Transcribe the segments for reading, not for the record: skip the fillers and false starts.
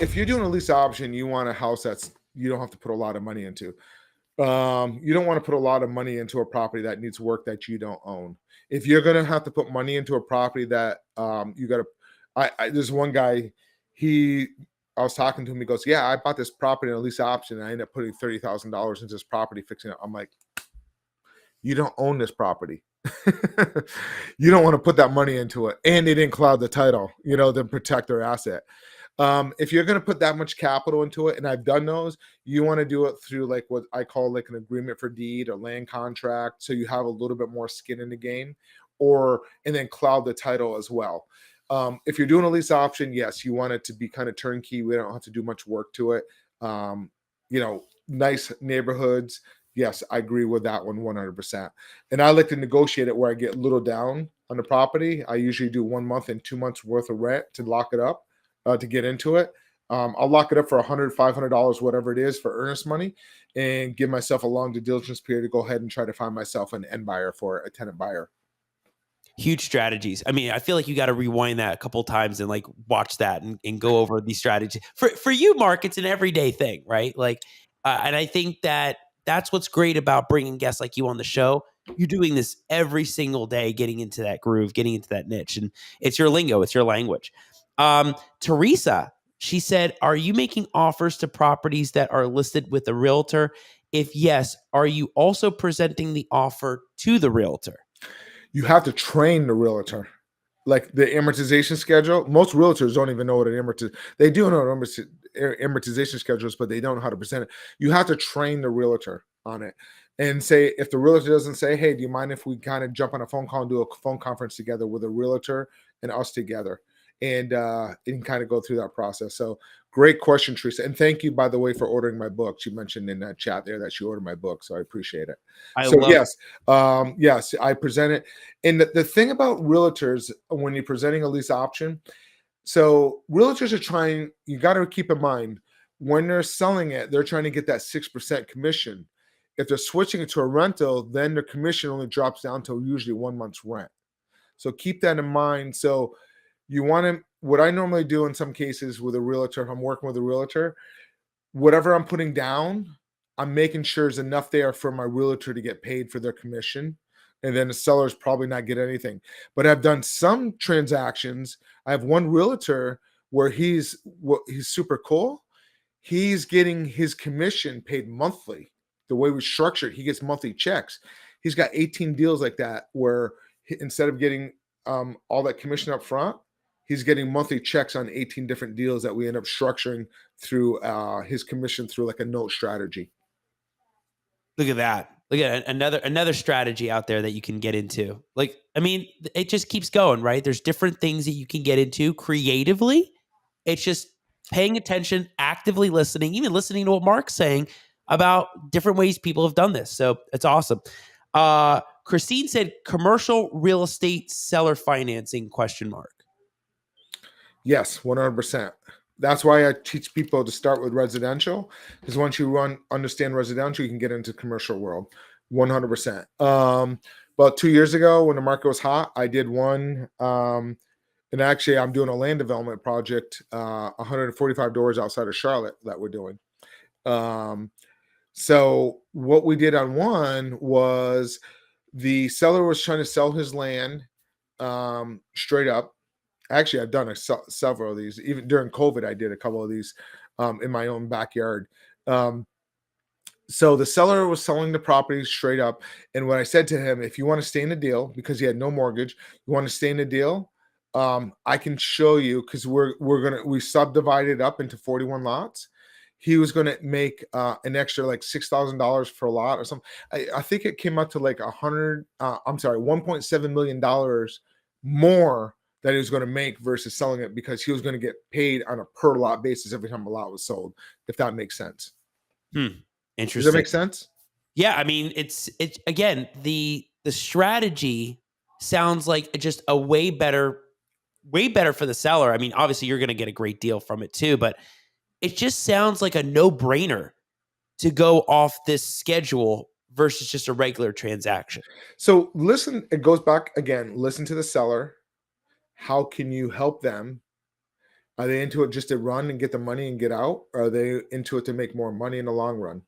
if you're doing a lease option, you want a house that's you don't have to put a lot of money into. You don't want to put a lot of money into a property that needs work that you don't own. If you're gonna have to put money into a property that you gotta, there's one guy, he, I was talking to him. He goes, "Yeah, I bought this property in a lease option, and I ended up putting $30,000 into this property fixing it." I'm like, "You don't own this property. You don't want to put that money into it, and they didn't cloud the title, to protect their asset." If you're going to put that much capital into it, and I've done those, you want to do it through like what I call like an agreement for deed or land contract, so you have a little bit more skin in the game, and then cloud the title as well. If you're doing a lease option, yes, you want it to be kind of turnkey. We don't have to do much work to it. Nice neighborhoods. Yes, I agree with that one 100%. And I like to negotiate it where I get a little down on the property. I usually do 1 month and 2 months worth of rent to lock it up, to get into it. I'll lock it up for $100, $500, whatever it is for earnest money, and give myself a long due diligence period to go ahead and try to find myself an end buyer for a tenant buyer. Huge strategies. I mean, I feel like you got to rewind that a couple of times and like watch that and go over these strategies. For you, Mark, it's an everyday thing, right? Like, and I think that's what's great about bringing guests like you on the show. You're doing this every single day, getting into that groove, getting into that niche, and it's your lingo, it's your language. Teresa, she said, "Are you making offers to properties that are listed with a realtor? If yes, are you also presenting the offer to the realtor?" You have to train the realtor, like the amortization schedule. Most realtors don't even know what an amortization. They do know amortization schedules, but they don't know how to present it. You have to train the realtor on it, and say, if the realtor doesn't say, "Hey, do you mind if we kind of jump on a phone call and do a phone conference together with a realtor and us together?" And kind of go through that process. So great question, Teresa. And thank you, by the way, for ordering my book. She mentioned in that chat there that she ordered my book. So I appreciate it. Yes, I present it. And the thing about realtors, when you're presenting a lease option, so realtors are trying, you got to keep in mind, when they're selling it, they're trying to get that 6% commission. If they're switching it to a rental, then their commission only drops down to usually 1 month's rent. So keep that in mind. So you want to, what I normally do in some cases with a realtor, if I'm working with a realtor, whatever I'm putting down, I'm making sure there's enough there for my realtor to get paid for their commission. And then the seller's probably not get anything. But I've done some transactions. I have one realtor where he's super cool. He's getting his commission paid monthly. The way we structure it, he gets monthly checks. He's got 18 deals like that where instead of getting all that commission up front, he's getting monthly checks on 18 different deals that we end up structuring through his commission through like a note strategy. Look at that. Look at another strategy out there that you can get into. Like, I mean, it just keeps going, right? There's different things that you can get into creatively. It's just paying attention, actively listening, even listening to what Mark's saying about different ways people have done this. So it's awesome. Christine said, "Commercial real estate seller financing ? Yes, 100%. That's why I teach people to start with residential, because once you understand residential, you can get into commercial world 100%. About 2 years ago when the market was hot, I did one. And actually, I'm doing a land development project, 145 doors outside of Charlotte that we're doing. So what we did on one was the seller was trying to sell his land straight up. Actually, I've done several of these. Even during COVID, I did a couple of these in my own backyard. So the seller was selling the property straight up. And when I said to him, if you want to stay in the deal, because he had no mortgage, you want to stay in the deal, I can show you, because we subdivided up into 41 lots. He was going to make an extra like $6,000 per lot or something. I think it came up to like $1.7 million more that he was going to make versus selling it, because he was going to get paid on a per lot basis every time a lot was sold, if that makes sense. Interesting. Does that make sense? Yeah. I mean, it's again, the strategy sounds like just a way better for the seller. I mean, obviously you're going to get a great deal from it too, but it just sounds like a no-brainer to go off this schedule versus just a regular transaction. So listen, it goes back again, listen to the seller. How can you help them? Are they into it just to run and get the money and get out? Or are they into it to make more money in the long run?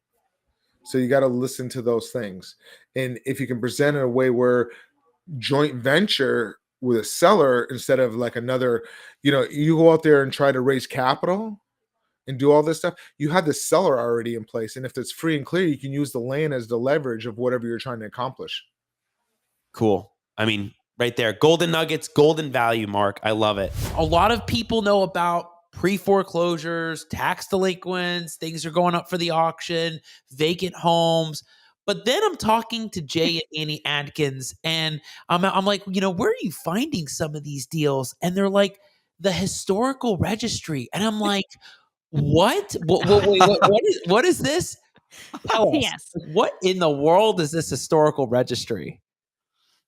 So you got to listen to those things. And if you can present in a way where joint venture with a seller instead of like another, you go out there and try to raise capital and do all this stuff, you have the seller already in place. And if it's free and clear, you can use the land as the leverage of whatever you're trying to accomplish. Cool. I mean, right there, golden nuggets, golden value, Mark. I love it. A lot of people know about pre-foreclosures, tax delinquents, things are going up for the auction, vacant homes. But then I'm talking to Jay and Annie Adkins, and I'm like, where are you finding some of these deals? And they're like, the historical registry. And I'm like, what? What is this? Tell us. Yes. What in the world is this historical registry?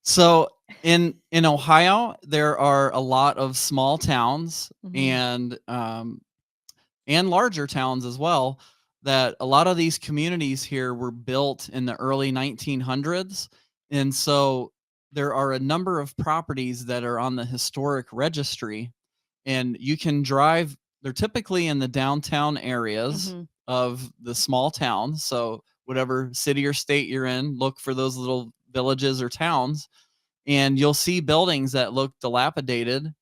So in Ohio, there are a lot of small towns and larger towns as well, that a lot of these communities here were built in the early 1900s. And so there are a number of properties that are on the historic registry, and you can drive. They're typically in the downtown areas of the small towns. So whatever city or state you're in, look for those little villages or towns, and you'll see buildings that look dilapidated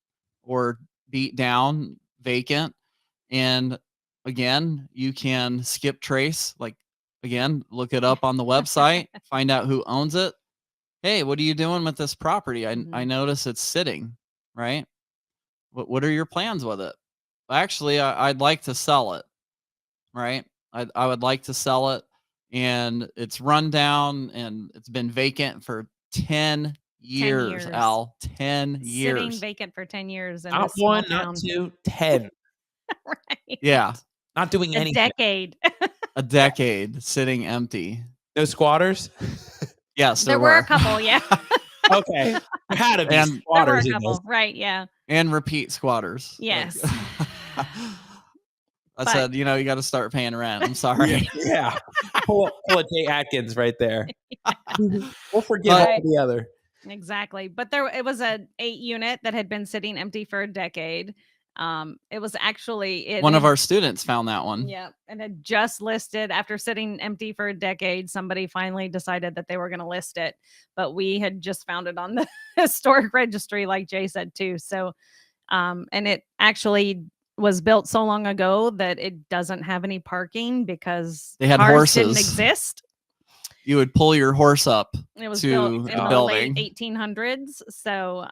or beat down, vacant. And again, you can skip trace, look it up on the website, find out who owns it. Hey, what are you doing with this property? I notice it's sitting, right? What are your plans with it? Actually, I'd like to sell it, right? I would like to sell it, and it's run down and it's been vacant for 10 years, Al. 10 years. Sitting vacant for 10 years. Not one, not two, 10. Right. Yeah. Not doing anything. Decade. A decade sitting empty. No squatters? Yes, there were a couple, yeah. Okay. There had to be And squatters there were a in couple, this. right, yeah. And repeat squatters. Yes. I said, you got to start paying rent. I'm sorry. Yeah. Pull a Jay Atkins right there. We'll forgive all the other. Exactly. But it was an 8-unit that had been sitting empty for a decade. It was actually one of our students found that one. Yeah, and had just listed after sitting empty for a decade. Somebody finally decided that they were going to list it, but we had just found it on the historic registry, like Jay said too. So, and it actually was built so long ago that it doesn't have any parking because they had cars horses. didn't exist. You would pull your horse up. It was to built in a the building. late 1800s. So,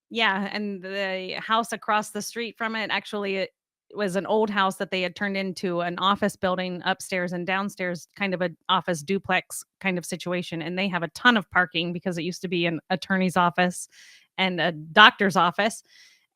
yeah, and the house across the street from it, actually, it was an old house that they had turned into an office building upstairs and downstairs, kind of an office duplex kind of situation. And they have a ton of parking because it used to be an attorney's office and a doctor's office.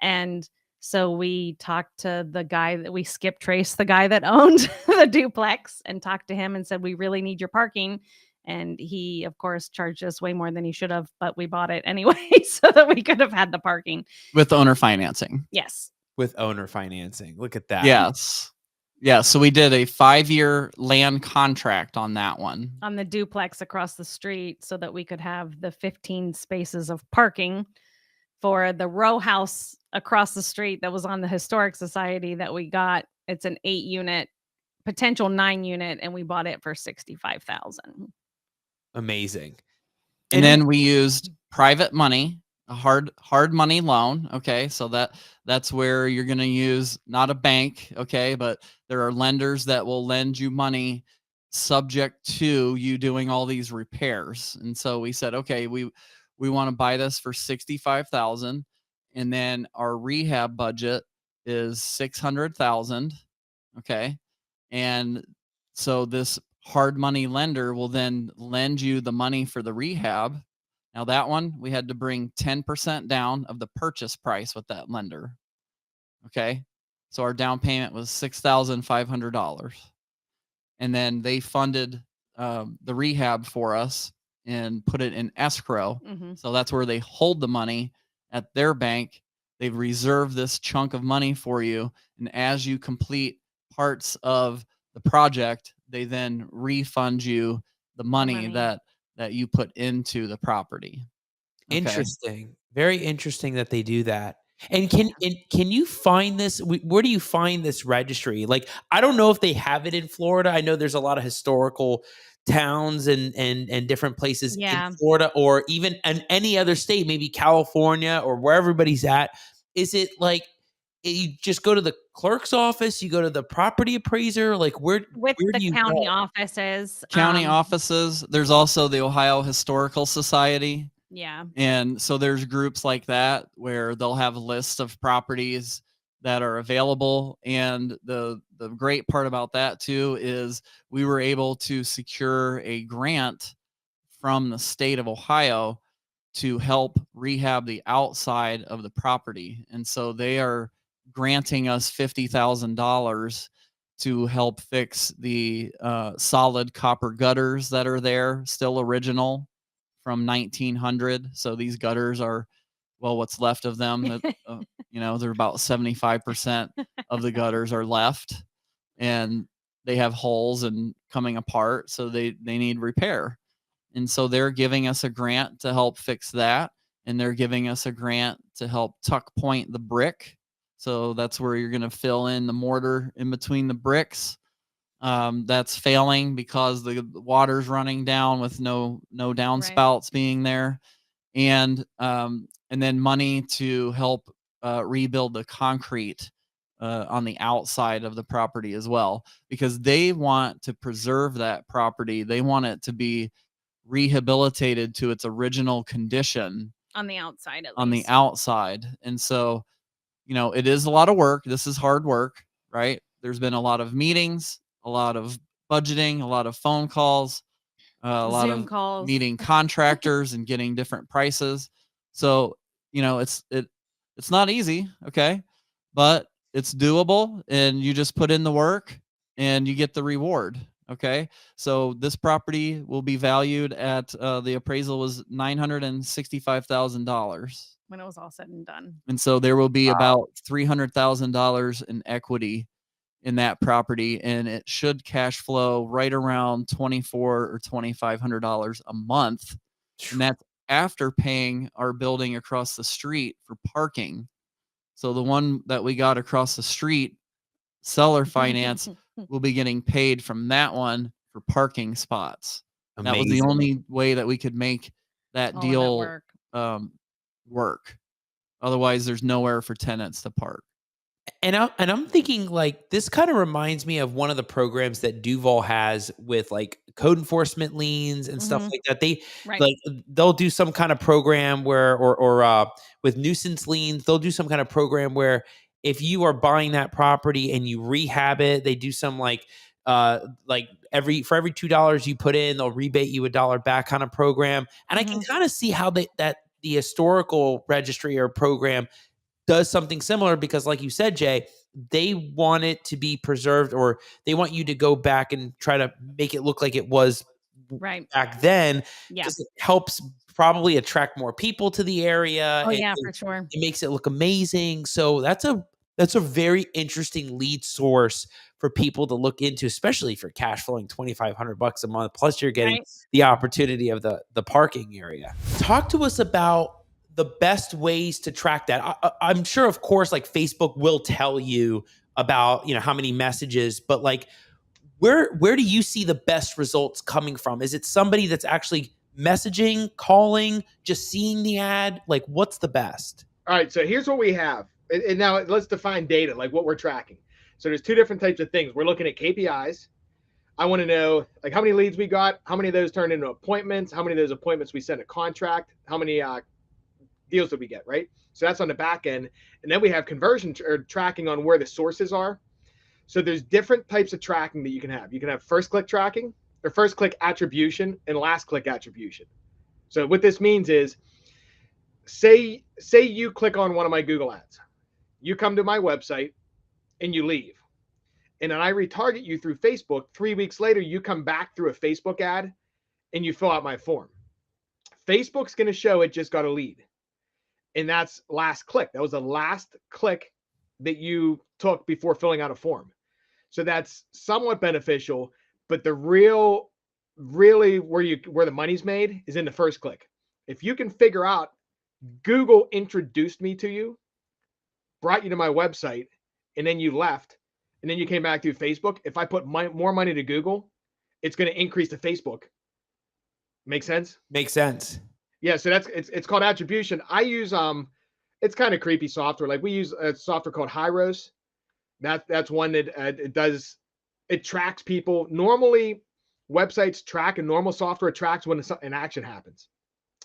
And so we talked to the guy that we skip traced, the guy that owned the duplex, and talked to him and said, we really need your parking. And he, of course, charged us way more than he should have, but we bought it anyway so that we could have had the parking. With owner financing. Yes. With owner financing. Look at that. Yes. Yeah. So we did a 5-year land contract on that one. On the duplex across the street so that we could have the 15 spaces of parking. For the row house across the street that was on the Historic Society that we got, it's an 8-unit, potential 9-unit, and we bought it for $65,000. Amazing. And then we used private money, a hard money loan. Okay. So that's where you're going to use not a bank. Okay. But there are lenders that will lend you money subject to you doing all these repairs. And so we said, okay, we want to buy this for $65,000. And then our rehab budget is $600,000. Okay. And so this hard money lender will then lend you the money for the rehab. Now that one, we had to bring 10% down of the purchase price with that lender. Okay. So our down payment was $6,500. And then they funded the rehab for us and put it in escrow. Mm-hmm. So that's where they hold the money at their bank. They've reserved this chunk of money for you. And as you complete parts of the project, they then refund you the money that you put into the property. Okay. Interesting. Very interesting that they do that. And can you find this? Where do you find this registry? Like, I don't know if they have it in Florida. I know there's a lot of historical towns and different places in Yeah. Florida, or even in any other state, maybe California or where everybody's at. Is it like you just go to the clerk's office? You go to the property appraiser? Like, With where the do you county go? offices. County offices. There's also the Ohio Historical Society. Yeah. And so there's groups like that where they'll have lists of properties that are available. And the great part about that too is we were able to secure a grant from the state of Ohio to help rehab the outside of the property. And so they are granting us $50,000 to help fix the solid copper gutters that are there, still original from 1900. So these gutters are, well, what's left of them. They're about 75% of the gutters are left, and they have holes and coming apart, so they need repair. And so they're giving us a grant to help fix that. And they're giving us a grant to help tuck point the brick. So that's where you're going to fill in the mortar in between the bricks. That's failing because the water's running down with no downspouts being there. And then money to help rebuild the concrete on the outside of the property as well, because they want to preserve that property. They want it to be rehabilitated to its original condition On the outside, at on the least. outside. And so, it is a lot of work. This is hard work, right? There's been a lot of meetings, a lot of budgeting, a lot of phone calls, a lot Zoom of calls. meeting contractors and getting different prices. So, it's not easy, okay? But it's doable, and you just put in the work and you get the reward. Okay. So this property will be valued at the appraisal was $965,000. When it was all said and done. And so there will be about $300,000 in equity in that property, and it should cash flow right around $2,400 or $2,500 a month. And that's after paying our building across the street for parking. So the one that we got across the street, seller finance, will be getting paid from that one for parking spots. And that was the Amazing. only way that we could make that All of deal work. work. Otherwise, there's nowhere for tenants to park. And I'm thinking, like, this kind of reminds me of one of the programs that Duval has with like code enforcement liens and stuff like that. They'll do some kind of program where, or with nuisance liens, they'll do some kind of program where if you are buying that property and you rehab it, they do some like every $2 you put in, they'll rebate you $1 back kind of program. And I can kind of see how the historical registry or program does something similar, because like you said, Jay, they want it to be preserved, or they want you to go back and try to make it look like it was back then. Yeah. Because it helps probably attract more people to the area. Oh, yeah, for sure. It makes it look amazing. So that's a very interesting lead source for people to look into, especially for cash flowing $2,500 a month. Plus you're getting the opportunity of the parking area. Talk to us about the best ways to track that. I'm sure, of course, like Facebook will tell you about, how many messages, but like, where do you see the best results coming from? Is it somebody that's actually messaging, calling, just seeing the ad? Like, what's the best? All right. So here's what we have. And now let's define data, like what we're tracking. So there's two different types of things. We're looking at KPIs. I want to know like how many leads we got, how many of those turned into appointments, how many of those appointments we sent a contract, how many deals did we get, right? So that's on the back end. And then we have conversion or tracking on where the sources are. So there's different types of tracking that you can have. You can have first click tracking, or first click attribution, and last click attribution. So what this means is, say you click on one of my Google ads, you come to my website and you leave. And then I retarget you through Facebook. 3 weeks later, you come back through a Facebook ad and you fill out my form. Facebook's going to show it just got a lead. And that's last click. That was the last click that you took before filling out a form. So that's somewhat beneficial, but the really where the money's made is in the first click. If you can figure out Google introduced me to you, brought you to my website and then you left and then you came back through Facebook, if I put more money to Google, it's going to increase to Facebook. Make sense? Makes sense. Yeah. So it's called attribution. I use, it's kind of creepy software. Like we use a software called Hyros. That's one that it tracks people. Normally websites track, and normal software tracks when an action happens.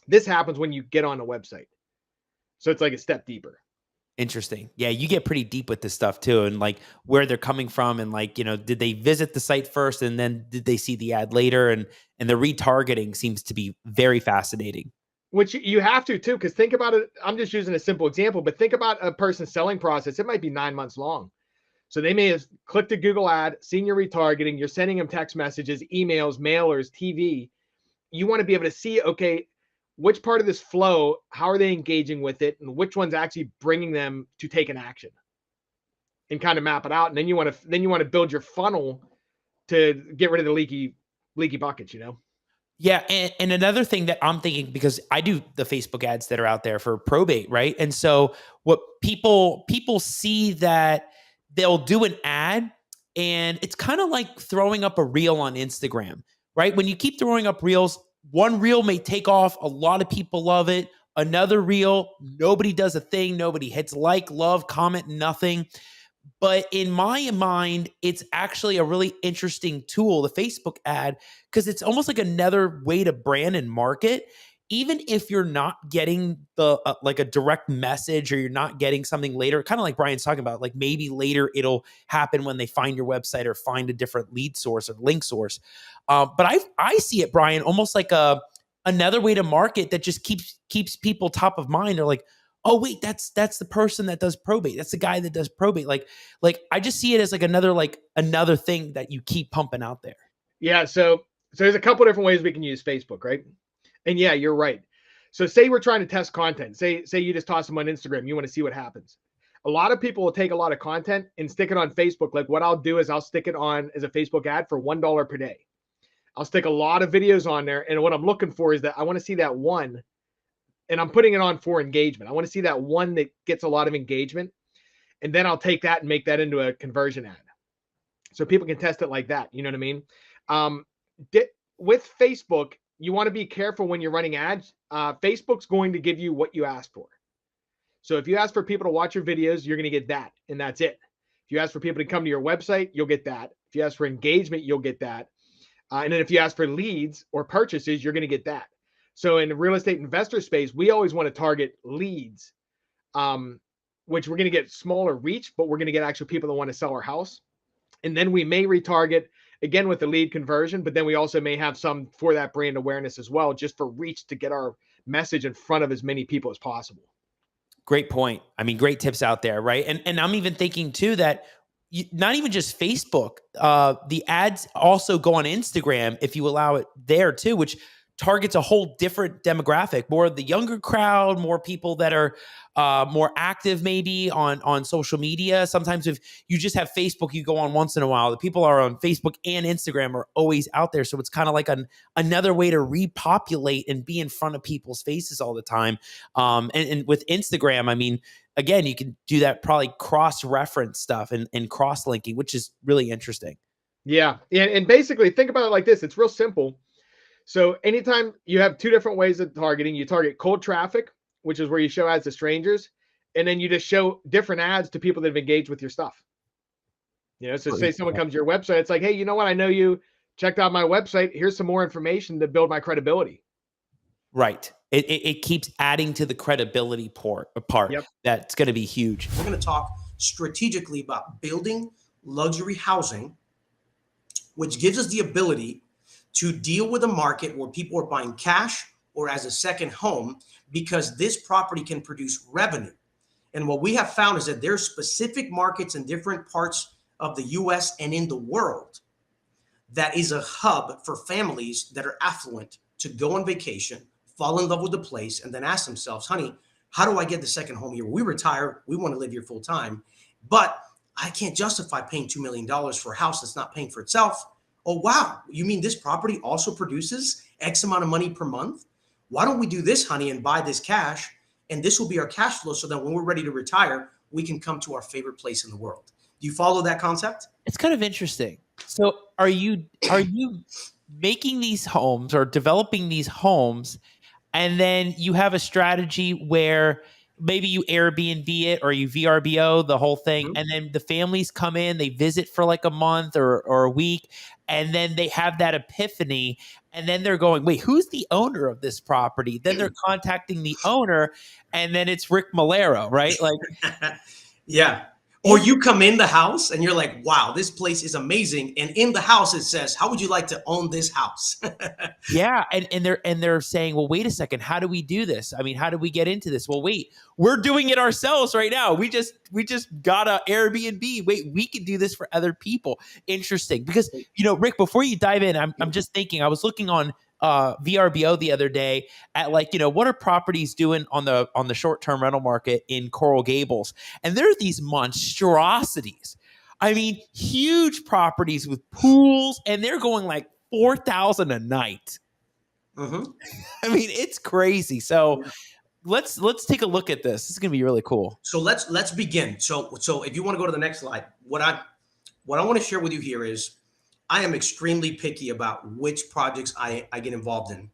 This happens when you get on a website. So it's like a step deeper. Interesting. Yeah, you get pretty deep with this stuff too, and like where they're coming from, and like, did they visit the site first and then did they see the ad later? And the retargeting seems to be very fascinating. Which you have to too, because think about it. I'm just using a simple example, but think about a person's selling process. It might be 9 months long. So they may have clicked a Google ad, seen your retargeting, you're sending them text messages, emails, mailers, TV. You want to be able to see, okay, which part of this flow, how are they engaging with it, and which one's actually bringing them to take an action, and kind of map it out. And then you want to build your funnel to get rid of the leaky buckets, Yeah, and another thing that I'm thinking, because I do the Facebook ads that are out there for probate, right? And so what people see that they'll do an ad, and it's kind of like throwing up a reel on Instagram, right? When you keep throwing up reels, one reel may take off, a lot of people love it. Another reel, nobody does a thing, nobody hits like, love, comment, nothing. But in my mind, it's actually a really interesting tool, the Facebook ad, because it's almost like another way to brand and market. Even if you're not getting the like a direct message, or you're not getting something later, kind of like Bryan's talking about, like maybe later it'll happen when they find your website or find a different lead source or link source. But I see it, Bryan, almost like another way to market that just keeps people top of mind. They're like, oh wait, that's the person that does probate. That's the guy that does probate. Like I just see it as like another thing that you keep pumping out there. Yeah. So there's a couple different ways we can use Facebook, right? And yeah, you're right. So say we're trying to test content. Say you just toss them on Instagram. You want to see what happens. A lot of people will take a lot of content and stick it on Facebook. Like what I'll do is I'll stick it on as a Facebook ad for $1 per day. I'll stick a lot of videos on there. And what I'm looking for is that I want to see that one, and I'm putting it on for engagement. I want to see that one that gets a lot of engagement. And then I'll take that and make that into a conversion ad. So people can test it like that. You know what I mean? With Facebook, you want to be careful when you're running ads. Facebook's going to give you what you ask for. So if you ask for people to watch your videos, you're going to get that, and that's it. If you ask for people to come to your website, you'll get that. If you ask for engagement, you'll get that. And then if you ask for leads or purchases, you're going to get that. So in the real estate investor space, we always want to target leads, which we're going to get smaller reach, but we're going to get actual people that want to sell our house. And then we may retarget again with the lead conversion, but then we also may have some for that brand awareness as well, just for reach to get our message in front of as many people as possible. Great point. I mean, great tips out there, right? And I'm even thinking too that not even just Facebook, the ads also go on Instagram if you allow it there too, which targets a whole different demographic, more of the younger crowd, more people that are more active maybe on social media. Sometimes if you just have Facebook, you go on once in a while. The people are on Facebook and Instagram are always out there. So it's kind of like another way to repopulate and be in front of people's faces all the time. And with Instagram, I mean, again, you can do that probably cross-reference stuff and cross-linking, which is really interesting. Yeah. And basically think about it like this. It's real simple. So anytime you have two different ways of targeting, you target cold traffic, which is where you show ads to strangers, and then you just show different ads to people that have engaged with your stuff. So say someone comes to your website, it's like, hey, you know what? I know you checked out my website. Here's some more information to build my credibility. Right. It keeps adding to the credibility part. Yep. That's going to be huge. We're going to talk strategically about building luxury housing, which gives us the ability to deal with a market where people are buying cash or as a second home, because this property can produce revenue. And what we have found is that there's specific markets in different parts of the US and in the world that is a hub for families that are affluent to go on vacation, fall in love with the place, and then ask themselves, honey, how do I get the second home here? We retire, we want to live here full time, but I can't justify paying $2 million for a house that's not paying for itself. Oh, wow. You mean this property also produces X amount of money per month? Why don't we do this, honey, and buy this cash? And this will be our cash flow so that when we're ready to retire, we can come to our favorite place in the world. Do you follow that concept? It's kind of interesting. So are you making these homes or developing these homes, and then you have a strategy where maybe you Airbnb it or you VRBO the whole thing, Mhm. and then the families come in, they visit for like a month or a week, and then they have that epiphany, and then they're going, wait, who's the owner of this property? Then they're contacting the owner, and then it's Rick Melero, right? Like, Yeah. Or you come in the house and you're like, wow, this place is amazing. And in the house, it says, how would you like to own this house? yeah, and they're saying, well, wait a second, how do we do this? I mean, how do we get into this? Well, wait, we're doing it ourselves right now. We just got a Airbnb. Wait, we can do this for other people. Interesting, because Rick, before you dive in, I'm just thinking. I was looking on VRBO the other day at what are properties doing on the short-term rental market in Coral Gables, and there are these monstrosities. I mean, huge properties with pools, and they're going like $4,000 a night. Mm-hmm. I mean, it's crazy. So let's take a look at this. This is gonna be really cool. So let's begin. So if you want to go to the next slide, what I want to share with you here is I am extremely picky about which projects I get involved in.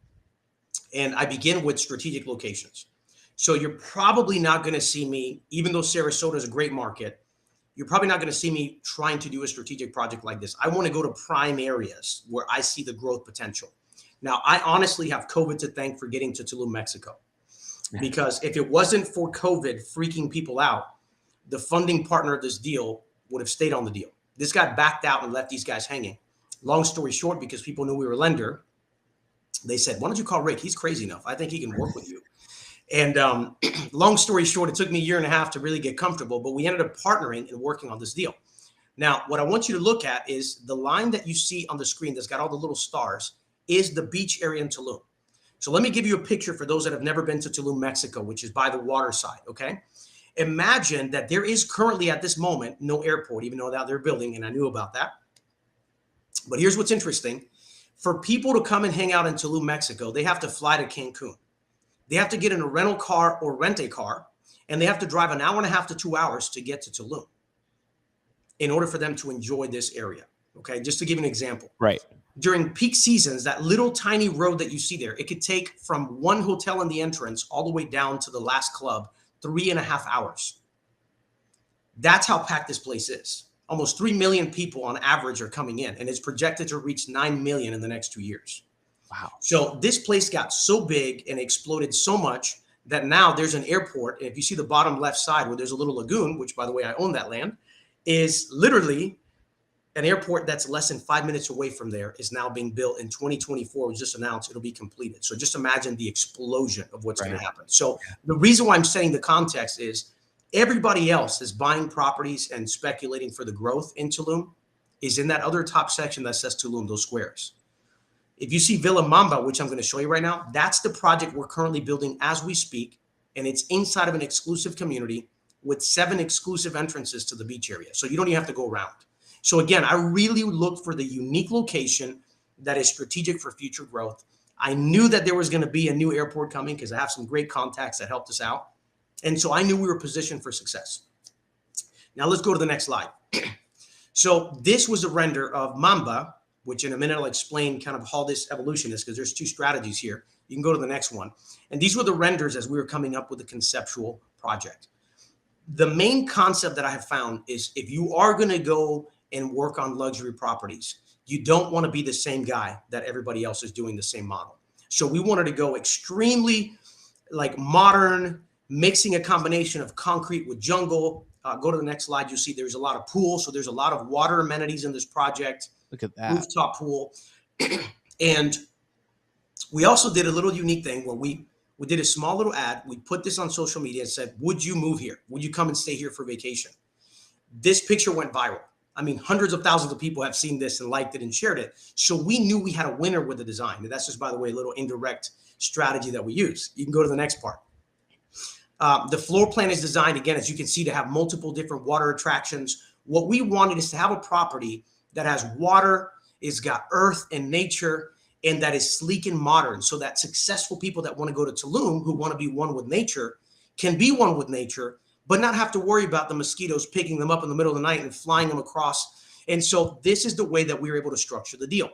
And I begin with strategic locations. So you're probably not going to see me, even though Sarasota is a great market, you're probably not going to see me trying to do a strategic project like this. I want to go to prime areas where I see the growth potential. Now, I honestly have COVID to thank for getting to Tulum, Mexico, because if it wasn't for COVID freaking people out, the funding partner of this deal would have stayed on the deal. This guy backed out and left these guys hanging. Long story short, because people knew we were a lender, they said, why don't you call Rick? He's crazy enough. I think he can work with you. And long story short, it took me a year and a half to really get comfortable, but we ended up partnering and working on this deal. Now, what I want you to look at is the line that you see on the screen that's got all the little stars is the beach area in Tulum. So let me give you a picture for those that have never been to Tulum, Mexico, which is by the water side, okay? Imagine that there is currently at this moment no airport, even though now they're building, and I knew about that. But here's what's interesting. For people to come and hang out in Tulum, Mexico, they have to fly to Cancun. They have to get in a rental car or rent a car, and they have to drive an hour and a half to 2 hours to get to Tulum in order for them to enjoy this area. Okay, just to give an example. Right. During peak seasons, that little tiny road that you see there, it could take from one hotel in the entrance all the way down to the last club 3.5 hours. That's how packed this place is. Almost 3 million people on average are coming in, and it's projected to reach 9 million in the next 2 years. Wow. So this place got so big and exploded so much that now there's an airport. And if you see the bottom left side where there's a little lagoon, which by the way, I own that land, is literally an airport that's less than 5 minutes away from there is now being built in 2024. It was just announced it'll be completed. So just imagine the explosion of what's going to happen. So the reason why I'm setting the context is everybody else is buying properties and speculating for the growth in Tulum is in that other top section that says Tulum, those squares. If you see Villa Mamba, which I'm going to show you right now, that's the project we're currently building as we speak. And it's inside of an exclusive community with 7 exclusive entrances to the beach area. So you don't even have to go around. So again, I really looked for the unique location that is strategic for future growth. I knew that there was going to be a new airport coming because I have some great contacts that helped us out. And so I knew we were positioned for success. Now let's go to the next slide. So this was a render of Mamba, which in a minute I'll explain kind of how this evolution is because there's 2 strategies here. You can go to the next one. And these were the renders as we were coming up with the conceptual project. The main concept that I have found is if you are going to go and work on luxury properties, you don't want to be the same guy that everybody else is doing the same model. So we wanted to go extremely like modern, mixing a combination of concrete with jungle. Go to the next slide. You'll see there's a lot of pools. So there's a lot of water amenities in this project. Look at that. Rooftop pool. And we also did a little unique thing where we did a small little ad. We put this on social media and said, would you move here? Would you come and stay here for vacation? This picture went viral. I mean, hundreds of thousands of people have seen this and liked it and shared it. So we knew we had a winner with the design. And that's just, by the way, a little indirect strategy that we use. You can go to the next part. The floor plan is designed, again, as you can see, to have multiple different water attractions. What we wanted is to have a property that has water, it's got earth and nature, and that is sleek and modern so that successful people that want to go to Tulum, who want to be one with nature, can be one with nature, but not have to worry about the mosquitoes picking them up in the middle of the night and flying them across. And so this is the way that we were able to structure the deal,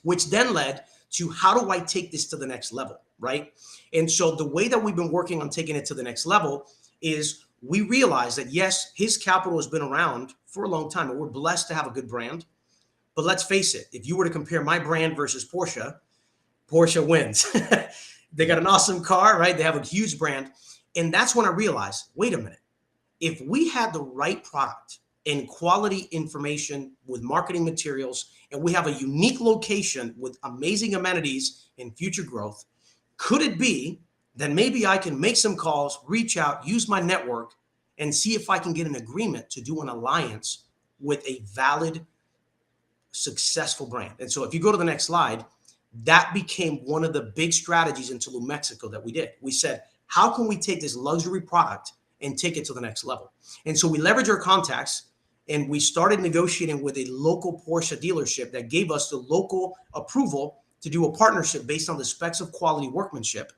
which then led to how do I take this to the next level, right? And so the way that we've been working on taking it to the next level is we realize that, yes, his capital has been around for a long time, and we're blessed to have a good brand. But let's face it, if you were to compare my brand versus Porsche, Porsche wins. They got an awesome car, right? They have a huge brand. And that's when I realized, wait a minute, if we had the right product and quality information with marketing materials, and we have a unique location with amazing amenities and future growth, could it be that maybe I can make some calls, reach out, use my network, and see if I can get an agreement to do an alliance with a valid, successful brand? And so if you go to the next slide, that became one of the big strategies in Tulum, Mexico that we did. We said, how can we take this luxury product and take it to the next level? And so we leveraged our contacts, and we started negotiating with a local Porsche dealership that gave us the local approval to do a partnership based on the specs of quality workmanship.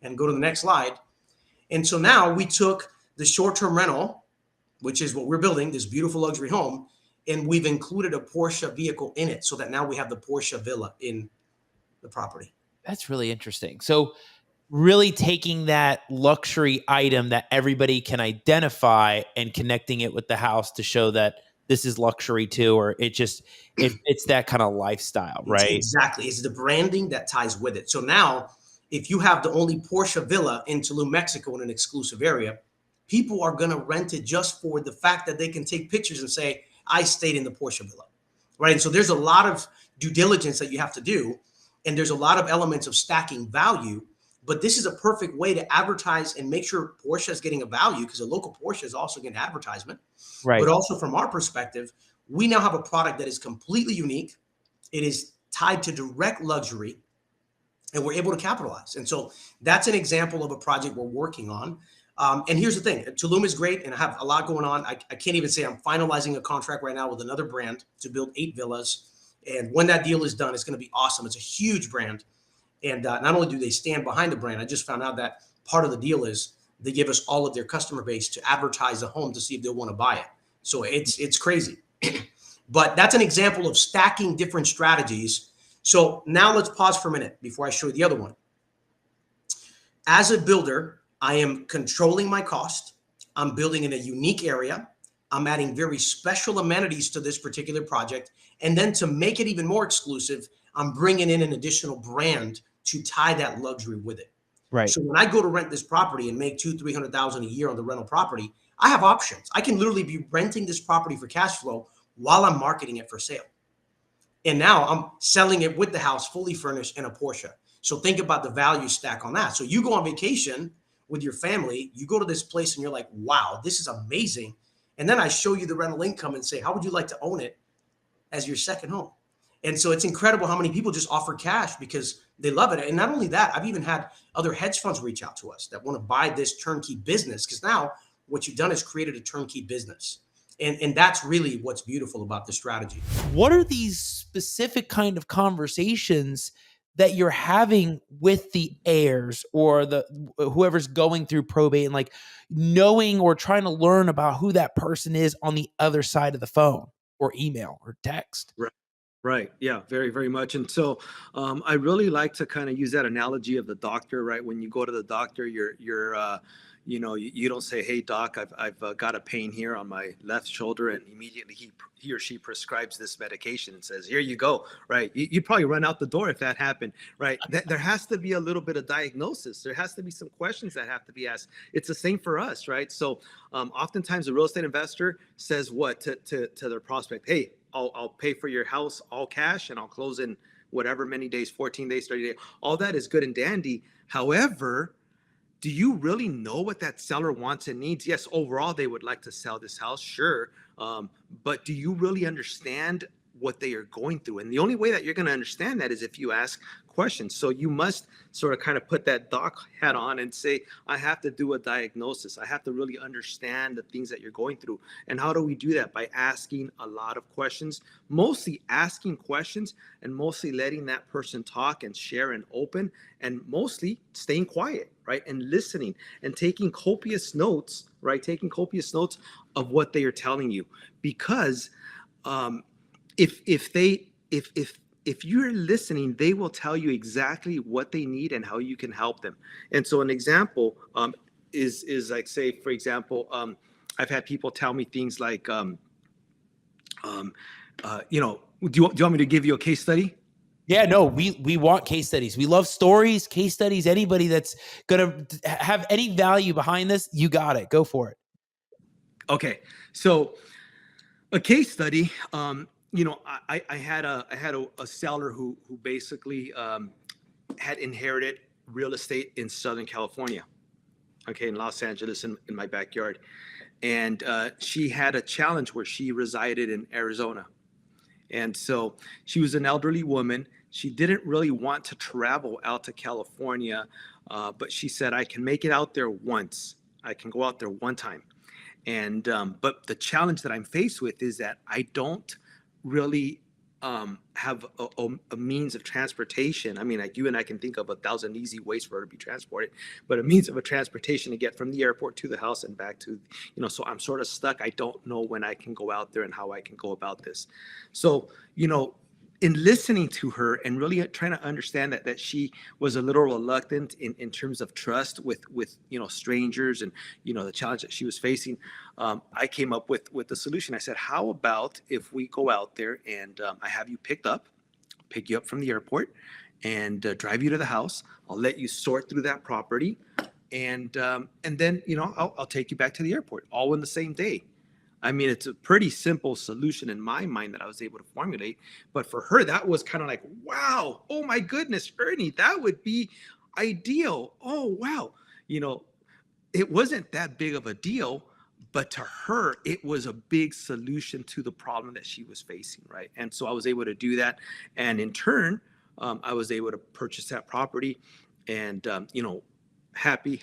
And go to the next slide. And so now we took the short-term rental, which is what we're building, this beautiful luxury home, and we've included a Porsche vehicle in it so that now we have the Porsche villa in the property. That's really interesting. So really taking that luxury item that everybody can identify and connecting it with the house to show that this is luxury too, or it's that kind of lifestyle, right? Exactly. It's the branding that ties with it. So now if you have the only Porsche villa in Tulum, Mexico in an exclusive area, people are going to rent it just for the fact that they can take pictures and say, I stayed in the Porsche villa, right? And so there's a lot of due diligence that you have to do. And there's a lot of elements of stacking value, but this is a perfect way to advertise and make sure Porsche is getting a value, because a local Porsche is also getting advertisement. Right. But also from our perspective, we now have a product that is completely unique. It is tied to direct luxury, and we're able to capitalize. And so that's an example of a project we're working on. And here's the thing, Tulum is great, and I have a lot going on. I can't even say I'm finalizing a contract right now with another brand to build 8 villas. And when that deal is done, it's going to be awesome. It's a huge brand. And not only do they stand behind the brand, I just found out that part of the deal is they give us all of their customer base to advertise the home to see if they'll want to buy it. So it's crazy. But that's an example of stacking different strategies. So now let's pause for a minute before I show you the other one. As a builder, I am controlling my cost. I'm building in a unique area. I'm adding very special amenities to this particular project. And then to make it even more exclusive, I'm bringing in an additional brand to tie that luxury with it. Right. So when I go to rent this property and make $200,000-300,000 a year on the rental property, I have options. I can literally be renting this property for cash flow while I'm marketing it for sale. And now I'm selling it with the house fully furnished in a Porsche. So think about the value stack on that. So you go on vacation with your family, you go to this place and you're like, wow, this is amazing. And then I show you the rental income and say, how would you like to own it as your second home? And so it's incredible how many people just offer cash because they love it. And not only that, I've even had other hedge funds reach out to us that want to buy this turnkey business, because now what you've done is created a turnkey business. And that's really what's beautiful about the strategy. What are these specific kind of conversations that you're having with the heirs or the whoever's going through probate, and like knowing or trying to learn about who that person is on the other side of the phone or email or text? Right. Yeah, very, very much. And so I really like to kind of use that analogy of the doctor, right? When you go to the doctor, you don't say, hey, doc, I've got a pain here on my left shoulder. And immediately he or she prescribes this medication and says, here you go. Right. You'd probably run out the door if that happened. Right. There has to be a little bit of diagnosis. There has to be some questions that have to be asked. It's the same for us. Right. So oftentimes a real estate investor says what to their prospect? Hey, I'll pay for your house all cash and I'll close in whatever many days, 14 days, 30 days. All that is good and dandy. However, do you really know what that seller wants and needs? Yes, overall, they would like to sell this house, sure. But do you really understand what they are going through? And the only way that you're going to understand that is if you ask questions. So you must sort of kind of put that doc hat on and say, I have to do a diagnosis. I have to really understand the things that you're going through. And how do we do that? By asking a lot of questions, mostly asking questions and mostly letting that person talk and share and open and mostly staying quiet. right? And listening and taking copious notes, right? Taking copious notes of what they are telling you, because if you're listening, they will tell you exactly what they need and how you can help them. And so an example is like, say, for example, I've had people tell me things like, you know, do you want me to give you a case study? Yeah, no, we want case studies. We love stories, case studies. Anybody that's gonna have any value behind this, you got it. Go for it. Okay, so a case study. You know, I had a seller who basically had inherited real estate in Southern California. Okay, in Los Angeles, in my backyard, and she had a challenge where she resided in Arizona. And so she was an elderly woman. She didn't really want to travel out to California, but she said, I can make it out there once. I can go out there one time. And but the challenge that I'm faced with is that I don't really have a means of transportation. I mean, like you and I can think of 1,000 easy ways for her to be transported, but a means of a transportation to get from the airport to the house and back to, you know, so I'm sort of stuck. I don't know when I can go out there and how I can go about this. So, you know, in listening to her and really trying to understand that she was a little reluctant in terms of trust with you know, strangers, and you know, the challenge that she was facing, I came up with the solution. I said, how about if we go out there and I have you pick you up from the airport and drive you to the house. I'll let you sort through that property, and then, you know, I'll take you back to the airport, all in the same day. I mean, it's a pretty simple solution in my mind that I was able to formulate. But for her, that was kind of like, wow, oh my goodness, Ernie, that would be ideal. Oh, wow. You know, it wasn't that big of a deal, but to her, it was a big solution to the problem that she was facing, right? And so I was able to do that. And in turn, I was able to purchase that property, and, you know, happy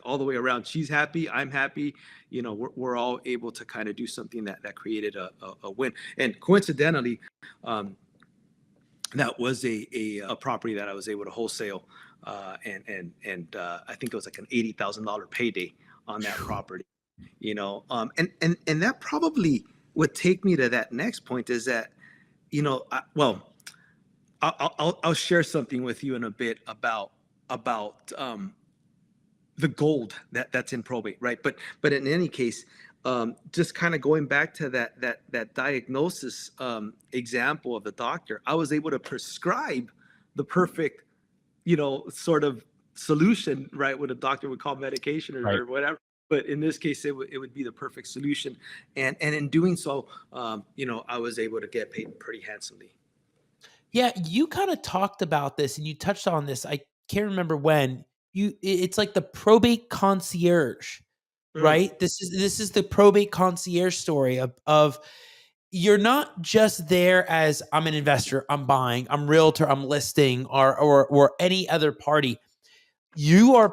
all the way around. She's happy, I'm happy. You know, we're all able to kind of do something that created a win. And coincidentally, that was a property that I was able to wholesale, and I think it was like an $80,000 payday on that property. You know, and that probably would take me to that next point, is that, you know, I'll share something with you in a bit about the gold that's in probate, right? But in any case, just kind of going back to that diagnosis example of the doctor, I was able to prescribe the perfect, you know, sort of solution, right? What a doctor would call medication or whatever. But in this case, it would be the perfect solution, and in doing so, you know, I was able to get paid pretty handsomely. Yeah, you kind of talked about this and you touched on this. I can't remember when. It's like the probate concierge, right? This is the probate concierge story of you're not just there as I'm an investor, I'm buying, I'm realtor, I'm listing, or any other party. You are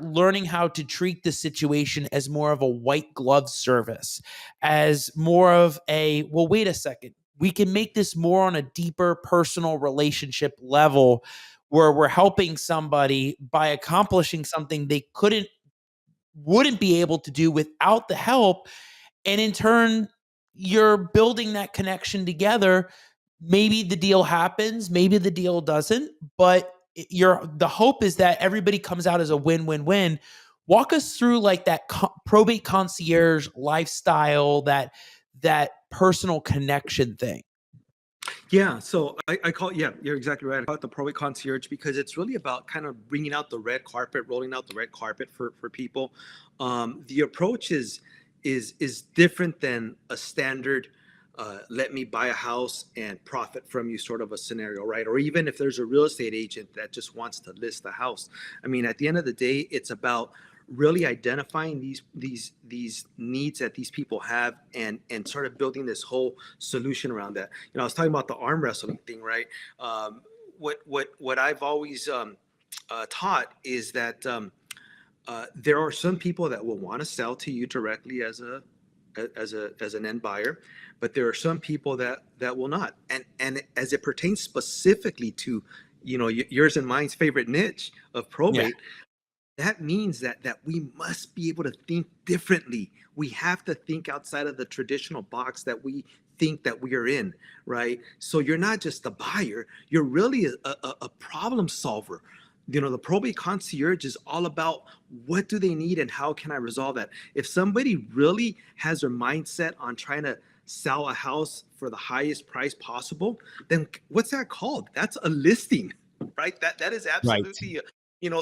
learning how to treat the situation as more of a white glove service, as more of a, well, wait a second, we can make this more on a deeper personal relationship level, where we're helping somebody by accomplishing something they wouldn't be able to do without the help. And in turn, you're building that connection together. Maybe the deal happens, maybe the deal doesn't, but the hope is that everybody comes out as a win-win-win. Walk us through like that probate concierge lifestyle, that personal connection thing. Yeah, so I call it, yeah, you're exactly right. I call it the probate concierge because it's really about kind of bringing out the red carpet, rolling out the red carpet for people. The approach is different than a standard let me buy a house and profit from you sort of a scenario, right? Or even if there's a real estate agent that just wants to list the house. I mean, at the end of the day, it's about really identifying these needs that these people have, and sort of building this whole solution around that. You know, I was talking about the arm wrestling thing, right? What I've always taught is that there are some people that will want to sell to you directly as an end buyer, but there are some people that will not. And as it pertains specifically to, yours and mine's favorite niche of probate, that means that we must be able to think differently. We have to think outside of the traditional box that we think that we are in, right? So you're not just a buyer, you're really a problem solver. The probate concierge is all about what do they need and how can I resolve that. If somebody really has their mindset on trying to sell a house for the highest price possible, then what's that called? That's a listing, right? That is absolutely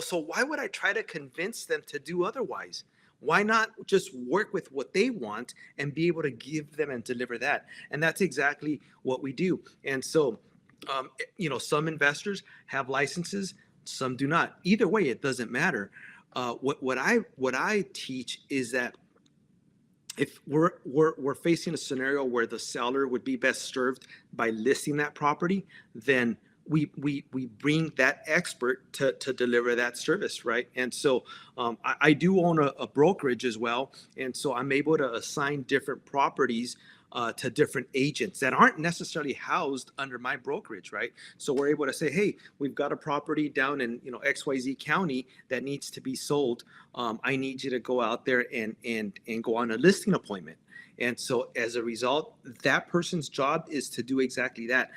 so why would I try to convince them to do otherwise? Why not just work with what they want and be able to give them and deliver that? And that's exactly what we do. And so, some investors have licenses, some do not. Either way, it doesn't matter. What I teach is that if we're facing a scenario where the seller would be best served by listing that property, then we bring that expert to deliver that service, right? And so I do own a brokerage as well, and so I'm able to assign different properties to different agents that aren't necessarily housed under my brokerage, right? So we're able to say, hey, we've got a property down in XYZ County that needs to be sold. I need you to go out there and go on a listing appointment. And so as a result, that person's job is to do exactly that.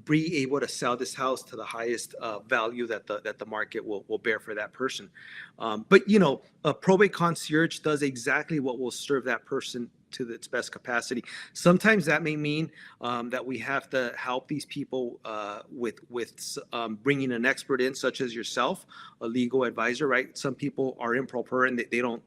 Be able to sell this house to the highest value that the market will bear for that person. But a probate concierge does exactly what will serve that person to its best capacity. Sometimes that may mean that we have to help these people with bringing an expert in, such as yourself, a legal advisor, right? Some people are improper and they don't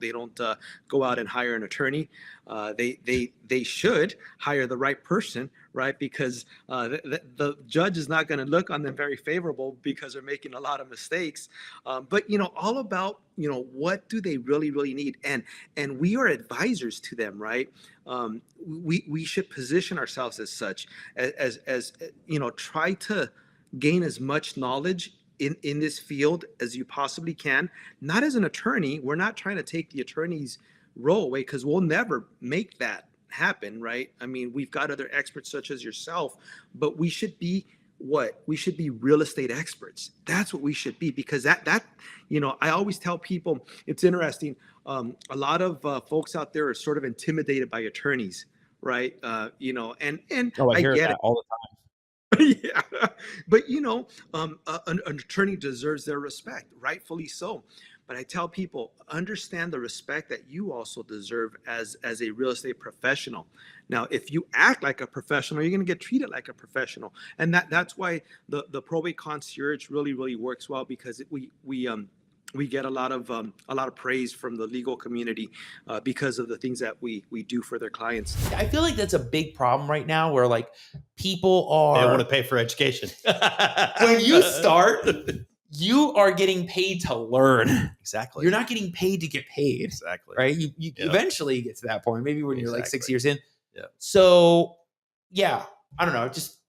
go out and hire an attorney. They should hire the right person, right? Because the judge is not going to look on them very favorable because they're making a lot of mistakes. But all about what do they really need, and we are advisors to them, right? We should position ourselves as such, as try to gain as much knowledge in this field as you possibly can. Not as an attorney, we're not trying to take the attorney's role away, because we'll never make that happen, right? I mean, we've got other experts such as yourself, but we should be we should be real estate experts. That's what we should be, because that I always tell people, it's interesting. A lot of folks out there are sort of intimidated by attorneys, right? And I hear get that it all the time. yeah, but an attorney deserves their respect, rightfully so. But I tell people, understand the respect that you also deserve as a real estate professional. Now, if you act like a professional, you're going to get treated like a professional, and that's why the probate concierge really works well, because we get a lot of praise from the legal community because of the things that we do for their clients. I feel like that's a big problem right now, where like people are, they don't want to pay for education. When you start, you are getting paid to learn. Exactly. You're not getting paid to get paid. Exactly. Right. You eventually get to that point, maybe when you're like 6 years in. Yeah. So yeah, I don't know. Just,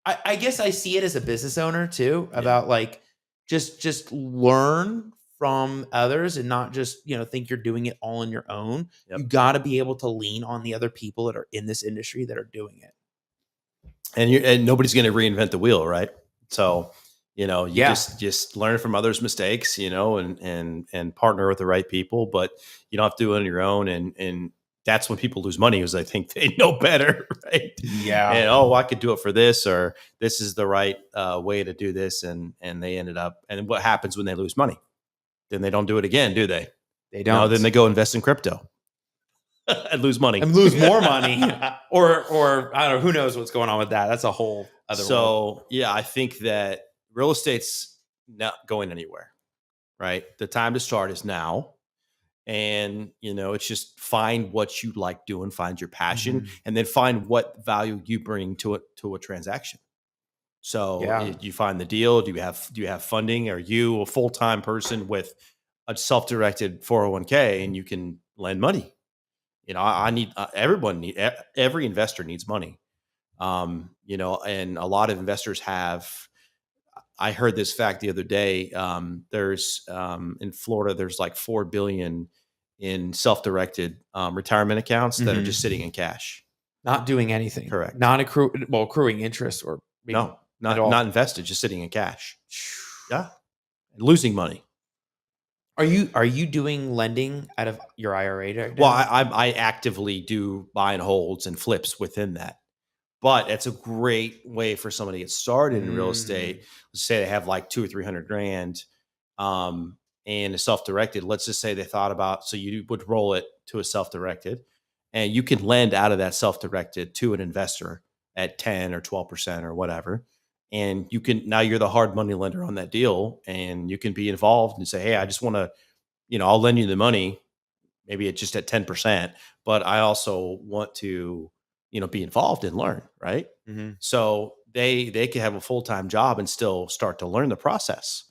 I guess I see it as a business owner too, about like, just learn from others and not just, think you're doing it all on your own. Yep. You got to be able to lean on the other people that are in this industry that are doing it. And nobody's going to reinvent the wheel, right? So, just learn from others' mistakes, and partner with the right people, but you don't have to do it on your own. And that's when people lose money, is I think they know better, right? Yeah. And, I could do it for this, or this is the right way to do this. And they ended up, and what happens when they lose money? Then they don't do it again, do they? They don't. No, then they go invest in crypto and lose money. And lose more money. or I don't know, who knows what's going on with that. That's a whole other world. Yeah, I think that real estate's not going anywhere, right? The time to start is now. And, it's just find what you like doing, find your passion, and then find what value you bring to a transaction. So you find the deal. Do you have funding? Are you a full-time person with a self-directed 401k and you can lend money? Every investor needs money. And a lot of investors have. I heard this fact the other day. There's in Florida, there's like $4 billion in self-directed retirement accounts that are just sitting in cash, not doing anything. Correct. Accruing interest, or no. At all. not invested, just sitting in cash. Yeah, losing money. Are you doing lending out of your IRA right now? Well, I actively do buy and holds and flips within that, but it's a great way for somebody to get started in real estate. Let's say they have like 200 or 300 grand, and a self-directed. Let's just say they thought about, so you would roll it to a self-directed, and you can lend out of that self-directed to an investor at 10 or 12% or whatever. And you can, now you're the hard money lender on that deal, and you can be involved and say, hey, I just want to, I'll lend you the money, maybe it's just at 10%, but I also want to, be involved and learn. Right. Mm-hmm. So they could have a full-time job and still start to learn the process.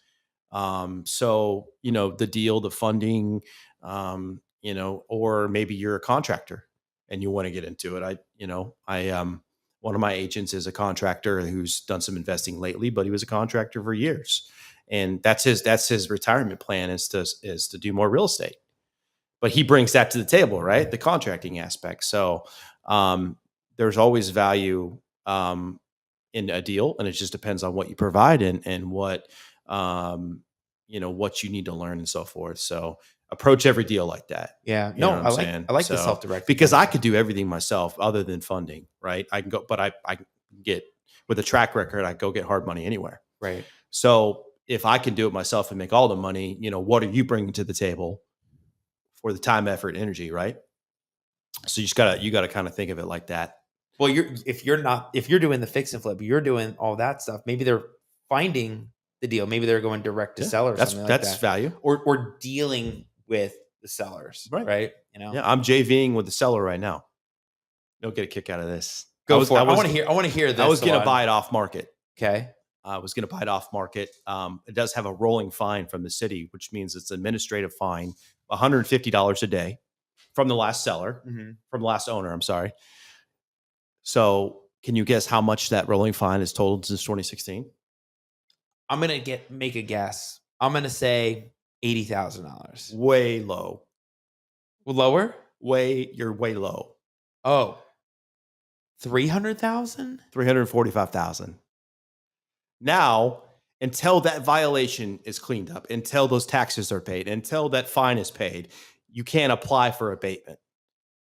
So, the deal, the funding, or maybe you're a contractor and you want to get into it. One of my agents is a contractor who's done some investing lately, but he was a contractor for years. And that's his retirement plan is to do more real estate, but he brings that to the table, right? The contracting aspect. So, there's always value, in a deal, and it just depends on what you provide and what, what you need to learn and so forth. So approach every deal like that. Yeah. You know No, what I'm I like saying? the self-directed because I could do everything myself other than funding, right? I can go, but I get with a track record, I go get hard money anywhere. Right. So if I can do it myself and make all the money, what are you bringing to the table for the time, effort, energy, right? So you gotta kind of think of it like that. Well, if you're doing the fix and flip, you're doing all that stuff. Maybe they're finding the deal. Maybe they're going direct to seller. That's Like that. value. Or dealing with the sellers, right? Yeah, I'm JVing with the seller right now. You'll get a kick out of this. Go for it. I want to hear this. I was going to buy it off market. Okay. I was going to buy it off market. It does have a rolling fine from the city, which means it's an administrative fine, $150 a day from the last seller, from the last owner. I'm sorry. So can you guess how much that rolling fine has totaled since 2016? I'm going to make a guess. I'm going to say $80,000. Way low. Lower? You're way low. Oh, 300,000? 345,000. Now, until that violation is cleaned up, until those taxes are paid, until that fine is paid, you can't apply for abatement.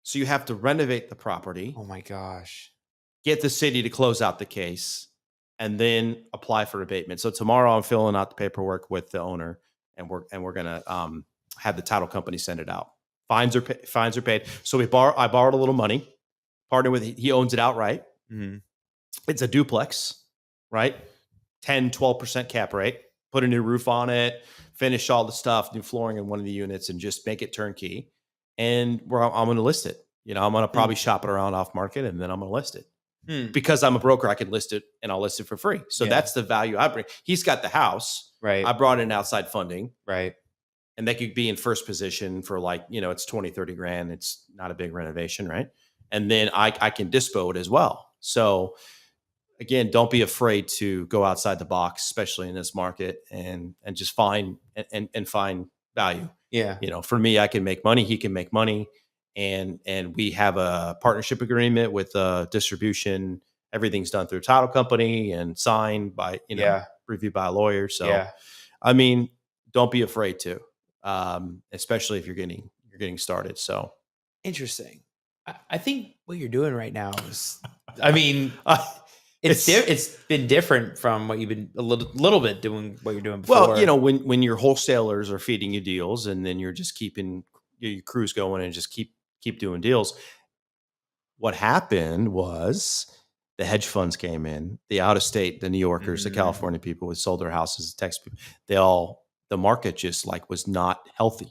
So you have to renovate the property. Oh my gosh. Get the city to close out the case and then apply for abatement. So tomorrow I'm filling out the paperwork with the owner, and we're going to have the title company send it out. Fines are paid. So I borrowed a little money, partnered with, he owns it outright. Mm-hmm. It's a duplex, right? 10, 12% cap rate, put a new roof on it, finish all the stuff, new flooring in one of the units, and just make it turnkey. And I'm going to list it. I'm going to probably shop it around off market, and then I'm going to list it. Because I'm a broker, I can list it, and I'll list it for free. So that's the value I bring. He's got the house. Right. I brought in outside funding. Right. And they could be in first position for it's 20, 30 grand. It's not a big renovation, right? And then I can dispo it as well. So again, don't be afraid to go outside the box, especially in this market, and just find and find value. Yeah. For me, I can make money. He can make money. And we have a partnership agreement with distribution. Everything's done through a title company and signed by, reviewed by a lawyer. So, I mean, don't be afraid to, especially if you're getting started. So interesting. I think what you're doing right now is, I mean, it's been different from what you've been a little bit doing what you're doing before. Well, when your wholesalers are feeding you deals, and then you're just keeping your crews going and just keep doing deals. What happened was the hedge funds came in, the out of state, the New Yorkers, the California people who sold their houses, the Texas people, the market just was not healthy.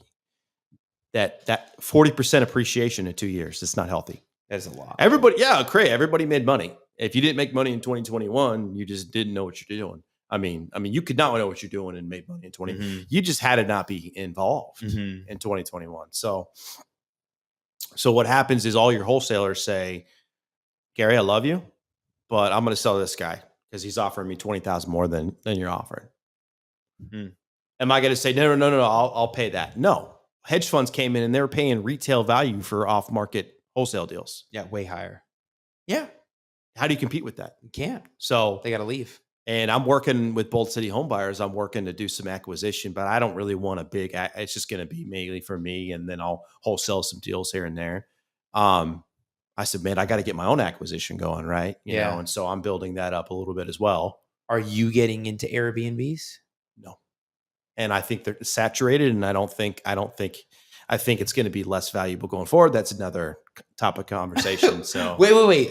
That 40% appreciation in 2 years, it's not healthy. That's a lot. Everybody made money. If you didn't make money in 2021, you just didn't know what you're doing. I mean, you could not know what you're doing and make money in 2020. You just had to not be involved in 2021. So what happens is all your wholesalers say, Gary, I love you, but I'm going to sell this guy because he's offering me 20,000 more than you're offering. Am I going to say, no, I'll pay that? No. Hedge funds came in and they were paying retail value for off market wholesale deals. Yeah. Way higher. Yeah. How do you compete with that? You can't. So they got to leave. And I'm working with Bold City Home Buyers. I'm working to do some acquisition, but I don't really want a big. It's just going to be mainly for me, and then I'll wholesale some deals here and there. I said, man, I got to get my own acquisition going, right? You know, and so I'm building that up a little bit as well. Are you getting into Airbnbs? No, and I think they're saturated, and I think it's going to be less valuable going forward. That's another topic of conversation. So wait.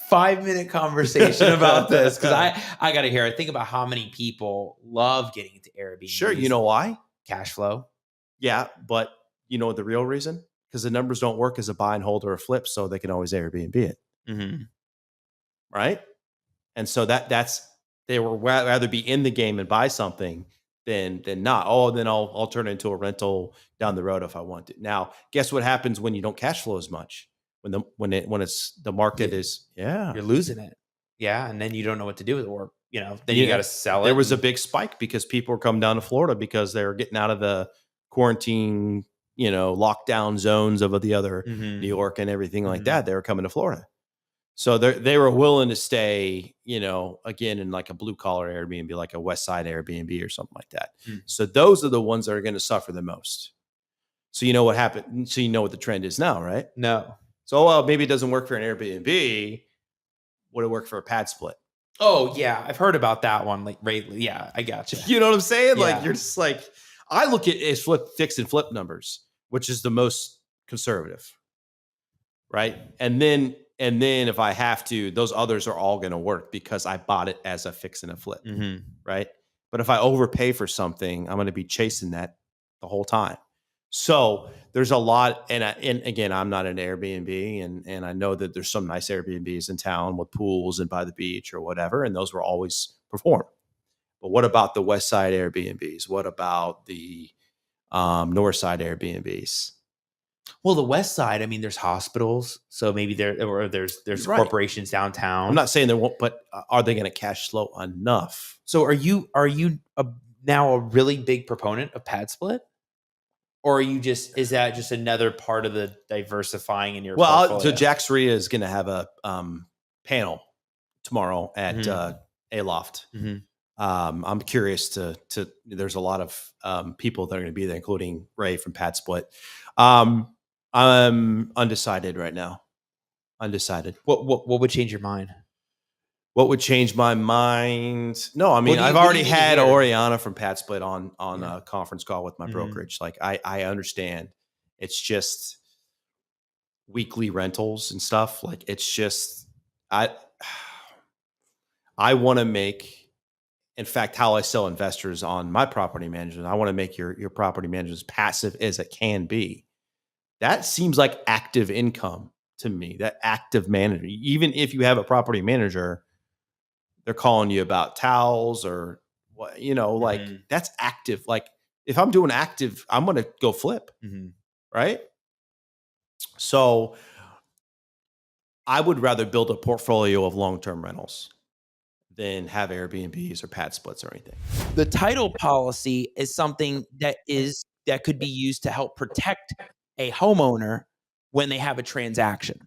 5-minute conversation about this, because I got to hear it. Think about how many people love getting into Airbnb. Sure, you know why? Cash flow. Yeah, but you know the real reason? Because the numbers don't work as a buy and hold or a flip, so they can always Airbnb it. Mm-hmm. Right? And so that's they would rather be in the game and buy something than not. Oh, then I'll turn it into a rental down the road if I want to. Now, guess what happens when you don't cash flow as much? When it's the market is you're losing it. Yeah. And then you don't know what to do with it, or then you got to sell it. There was a big spike because people were coming down to Florida because they were getting out of the quarantine, lockdown zones of the other New York and everything like that. They were coming to Florida. So they were willing to stay, again, in like a blue collar Airbnb, like a West Side Airbnb or something like that. So those are the ones that are going to suffer the most. So you know what happened. So you know what the trend is now, right? No. So, well, maybe it doesn't work for an Airbnb. Would it work for a pad split? Oh, yeah. I've heard about that one. Like, yeah, I gotcha. You know what I'm saying? Yeah. Like, you're just like, I look at it as fix and flip numbers, which is the most conservative. Right. And then if I have to, those others are all going to work because I bought it as a fix and a flip. Right. But if I overpay for something, I'm going to be chasing that the whole time. So there's a lot, and again, I'm not an Airbnb, and I know that there's some nice Airbnbs in town with pools and by the beach or whatever, and those will always perform. But what about the West Side Airbnbs? What about the North Side Airbnbs? Well, the West Side, I mean, there's hospitals, so maybe there's right. corporations downtown. I'm not saying there won't, but are they going to cash flow enough? So are you now a really big proponent of pad split? Or is that just another part of the diversifying in your portfolio? So Jack Ria is going to have a panel tomorrow at Aloft. I'm curious to there's a lot of people that are going to be there, including Ray from Pad Split. I'm undecided right now. Undecided. What would change your mind? What would change my mind? No, I mean, I've already had Oriana from Pad Split on a conference call with my brokerage. Like I understand it's just weekly rentals and stuff. Like it's just, I want to make, in fact, how I sell investors on my property management, I want to make your property management as passive as it can be. That seems like active income to me, that active manager. Even if you have a property manager, they're calling you about towels or what, like that's active. Like if I'm doing active, I'm going to go flip. Right. So I would rather build a portfolio of long-term rentals than have Airbnbs or pad splits or anything. The title policy is something that could be used to help protect a homeowner when they have a transaction.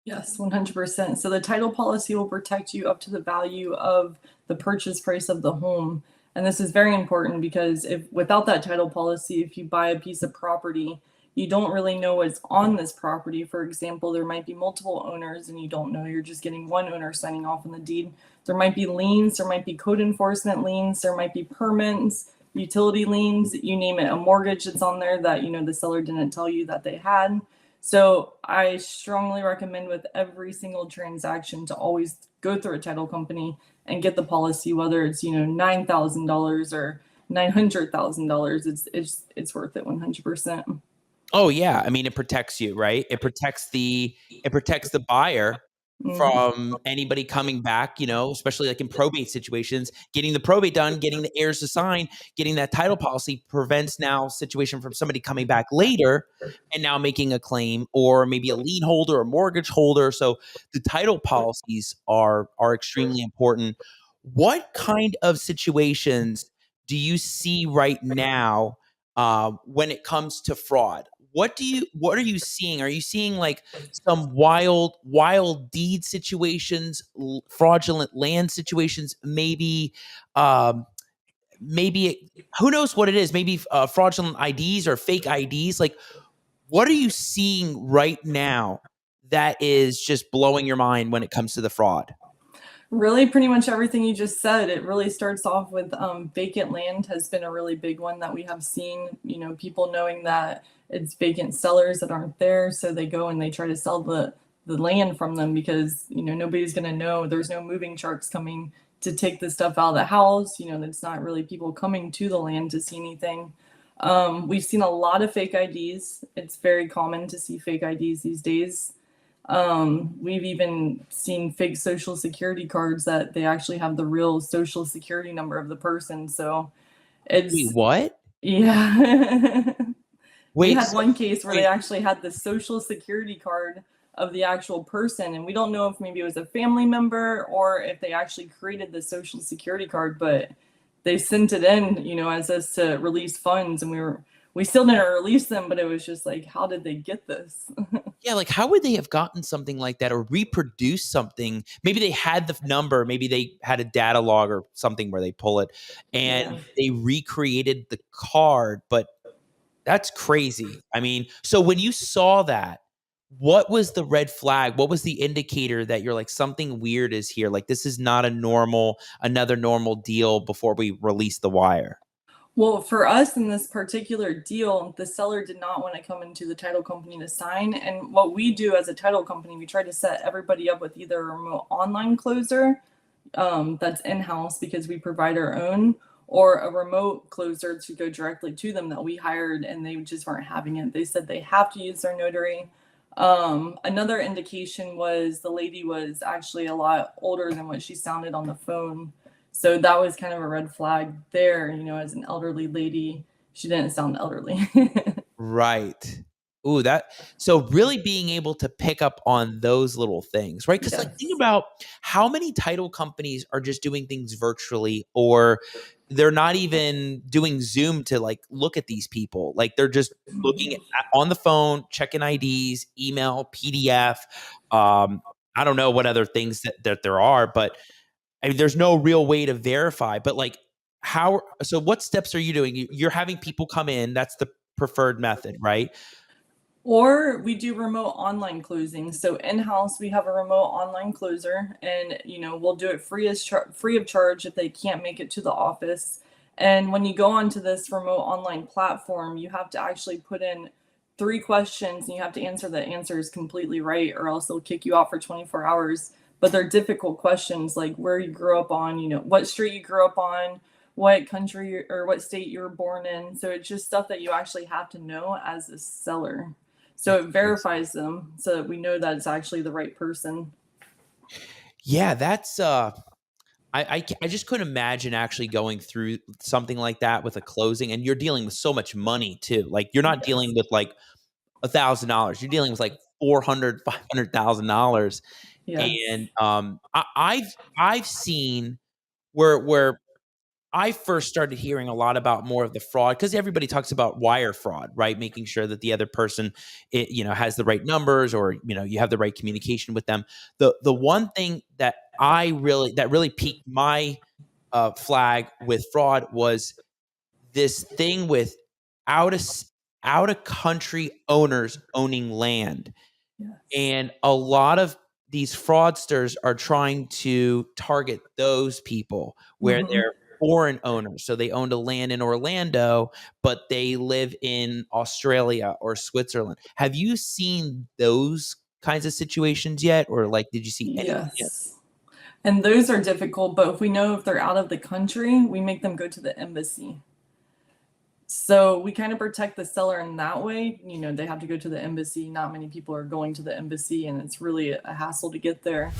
Yes, 100%. So the title policy will protect you up to the value of the purchase price of the home. And this is very important because without that title policy, if you buy a piece of property, you don't really know what's on this property. For example, there might be multiple owners and you don't know, you're just getting one owner signing off on the deed. There might be liens, there might be code enforcement liens, there might be permits, utility liens, you name it, a mortgage that's on there that, the seller didn't tell you that they had. So I strongly recommend with every single transaction to always go through a title company and get the policy, whether it's, $9,000 or $900,000. It's worth it 100%. Oh yeah. I mean, it protects you, right? It protects the buyer from anybody coming back, especially like in probate situations, getting the probate done, getting the heirs to sign, getting that title policy prevents now situation from somebody coming back later and now making a claim, or maybe a lien holder or mortgage holder. So the title policies are extremely important. What kind of situations do you see right now when it comes to fraud? what are you seeing? Are you seeing like some wild deed situations, fraudulent land situations, um, who knows what it is? Maybe fraudulent IDs or fake IDs. Like, what are you seeing right now that is just blowing your mind when it comes to the fraud? Really, pretty much everything you just said. It really starts off with vacant land has been a really big one that we have seen. You know, people knowing that it's vacant sellers that aren't there, so they go and they try to sell the land from them because, you know, nobody's going to know. There's no moving trucks coming to take the stuff out of the house. You know, it's not really people coming to the land to see anything. We've seen a lot of fake IDs. It's very common to see fake IDs these days. We've even seen fake social security cards that they actually have the real social security number of the person. So Wait, it's, what? yeah. We Wait, had so- one case where they wait. actually had the social security card of the actual person, and we don't know if maybe it was a family member or if they actually created the social security card, but they sent it in, you know, as us to release funds, and we still didn't release them, but it was just like, how did they get this? Yeah, like how would they have gotten something like that or reproduced something? Maybe they had the number, maybe they had a data log or something where they pull it and Yeah. they recreated the card, but that's crazy. I mean, so when you saw that, what was the red flag? What was the indicator that you're like, something weird is here? Like, this is not another normal deal before we release the wire. Well, for us in this particular deal, the seller did not want to come into the title company to sign. And what we do as a title company, we try to set everybody up with either a remote online closer that's in-house because we provide our own, or a remote closer to go directly to them that we hired, and they just weren't having it. They said they have to use their notary. Another indication was the lady was actually a lot older than what she sounded on the phone. So that was kind of a red flag there, you know, as an elderly lady, she didn't sound elderly. Right. Ooh, so really being able to pick up on those little things, right? Because like think Yes. about how many title companies are just doing things virtually, or they're not even doing Zoom to like look at these people. Like they're just looking on the phone, checking IDs, email, PDF. I don't know what other things that there are, but I mean, there's no real way to verify. But like, so what steps are you doing? You're having people come in. That's the preferred method, right? Or we do remote online closing. So in-house, we have a remote online closer, and you know we'll do it free of charge if they can't make it to the office. And when you go onto this remote online platform, you have to actually put in 3 questions, and you have to answer the answers completely right, or else they'll kick you out for 24 hours. But they're difficult questions, like where you grew up on, you know, what street you grew up on, what country or what state you were born in. So it's just stuff that you actually have to know as a seller. So it verifies them so that we know that it's actually the right person. Yeah, that's I just couldn't imagine actually going through something like that with a closing, and you're dealing with so much money too. Like you're not dealing with like $1,000. You're dealing with like $400,000-$500,000. Yes. And I've seen where I first started hearing a lot about more of the fraud, because everybody talks about wire fraud, right? Making sure that the other person, has the right numbers, or you have the right communication with them. The one thing that really piqued my flag with fraud was this thing with out of country owners owning land. Yes. And a lot of these fraudsters are trying to target those people where they're foreign owners. So they owned a land in Orlando, but they live in Australia or Switzerland. Have you seen those kinds of situations yet? Or like, did you see anything yet? Yes. And those are difficult, but if we know if they're out of the country, we make them go to the embassy. So we kind of protect the seller in that way. You know, they have to go to the embassy. Not many people are going to the embassy, and it's really a hassle to get there.